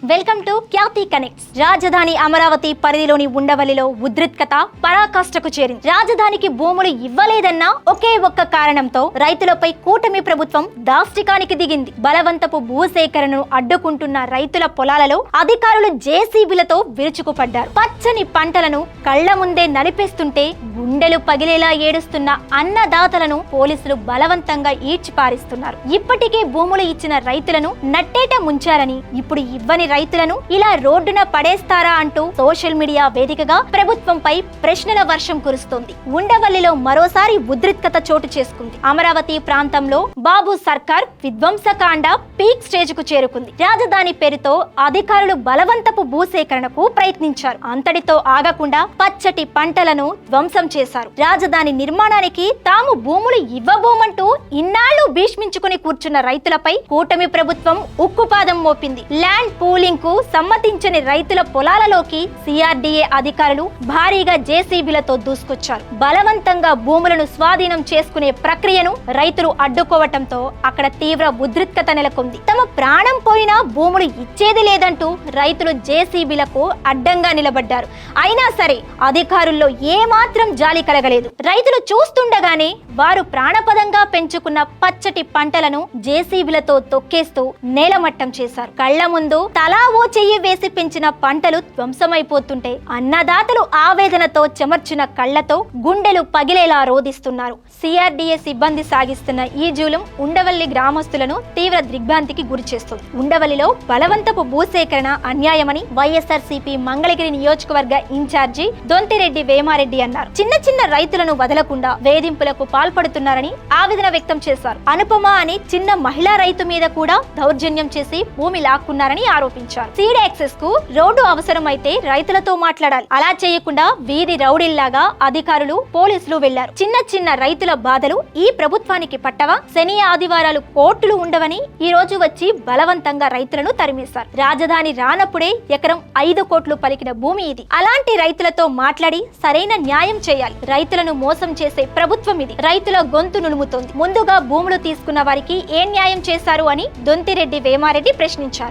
Welcome to Khyati connects. రాజధాని అమరావతి పరిధిలోని ఉండవల్లిలో ఉద్రిక్తత పరాకాష్ఠకు చేరింది. రాజధానికి భూములు ఇవ్వలేదన్న ఒకే ఒక్క కారణంతో రైతులపై కూటమి ప్రభుత్వం దాష్టికానికి దిగింది. బలవంతపు భూసేకరణను అడ్డుకుంటున్న రైతుల పొలాలలో అధికారులు జేసీబీలతో విరుచుకుపడ్డారు. పచ్చని పంటలను కళ్ల ముందే నలిపేస్తుంటే గుండెలు పగిలేలా ఏడుస్తున్న అన్నదాతలను పోలీసులు బలవంతంగా ఈడ్చిపారిస్తున్నారు. ఇప్పటికే భూములు ఇచ్చిన రైతులను నట్టేట ముంచారని, ఇప్పుడు ఇవ్వని రైతులను ఇలా రోడ్డున పడేస్తారా అంటూ సోషల్ మీడియా వేదికగా ప్రభుత్వంపై ప్రశ్నల వర్షం కురుస్తోంది. ఉండవల్లిలో మరోసారి ఉద్రిక్తత చోటు చేసుకుంది. అమరావతి ప్రాంతంలో బాబు సర్కార్ విధ్వంసకాండ పీక్ స్టేజ్ కు చేరుకుంది. రాజధాని పేరుతో అధికారులు బలవంతపు భూసేకరణకు ప్రయత్నించారు. అంతటితో ఆగకుండా పచ్చటి పంటలను ధ్వంసం చేశారు. రాజధాని నిర్మాణానికి తాము భూములు ఇవ్వబోమంటూ ఇన్నాళ్లు భీష్మించుకుని కూర్చున్న రైతులపై కూటమి ప్రభుత్వం ఉక్కుపాదం మోపింది. ల్యాండ్ పూలింగ్ కు సమ్మతించని రైతుల పొలాలలోకి సిఆర్డీఏ అధికారులు భారీగా జేసీబీలతో దూసుకొచ్చారు. బలవంతంగా భూములను స్వాధీనం చేసుకునే ప్రక్రియను రైతులు అడ్డుకోవటంతో అక్కడ తీవ్ర ఉద్రిక్తత నెలకొంది. తమ ప్రాణం పోయినా భూములు ఇచ్చేది లేదంటూ రైతులు జేసీబీలకు అడ్డంగా నిలబడ్డారు. అయినా సరే అధికారుల్లో ఏమాత్రం జాలి కలగలేదు. రైతులు చూస్తుండగానే వారు ప్రాణపదంగా పెంచుకున్న పచ్చటి పంటలను జేసీబీలతో తొక్కేస్తూ నేలమట్టం చేశారు. కళ్ల ముందు తలా ఓ చెయ్యి వేసి పెంచిన పంటలు ధ్వంసమైపోతుంటే అన్నదాతలు ఆవేదనతో చెమర్చిన కళ్లతో గుండెలు పగిలేలా రోధిస్తున్నారు. సిఆర్డీఏ సిబ్బంది సాగిస్తున్న ఈ జూలం ఉండవల్లి గ్రామస్తులను తీవ్ర దిగ్భ్రాంతికి గురి చేస్తుంది. ఉండవల్లిలో బలవంతపు భూసేకరణ అన్యాయమని వైఎస్ఆర్సీపీ మంగళగిరి నియోజకవర్గ ఇన్ఛార్జి దొంతిరెడ్డి వేమారెడ్డి అన్నారు. చిన్న చిన్న రైతులను వదలకుండా వేధింపులకు పాల్పడుతున్నారని ఆవేదన వ్యక్తం చేశారు. అనుపమ అని చిన్న మహిళా రైతు మీద కూడా దౌర్జన్యం చేసి భూమి లాక్కున్నారని ఆరోపించారు. సీడ్ యాక్సెస్ కు రోడ్డు అవసరమైతే రైతులతో మాట్లాడాలి. అలా చేయకుండా వీధి రౌడీల్లాగా అధికారులు పోలీసులు వెళ్లారు. చిన్న చిన్న రైతుల బాధలు ఈ ప్రభుత్వానికి పట్టవా? శని ఆదివారాలు కోర్టులు ఉండవని ఈ రోజు వచ్చి బలవంతంగా రైతులను తరిమేశారు. రాజధాని రానప్పుడే ఎకరం 5 కోట్లు పలికిన భూమి ఇది. అలాంటి రైతులతో మాట్లాడి సరైన న్యాయం చేయాలి. రైతులను మోసం చేసే ప్రభుత్వం ఇది. రైతుల గొంతు నులుముతోంది. ముందుగా భూములు తీసుకున్న వారికి ఏ న్యాయం చేశారు అని దొంతిరెడ్డి వేమారెడ్డి ప్రశ్నించారు.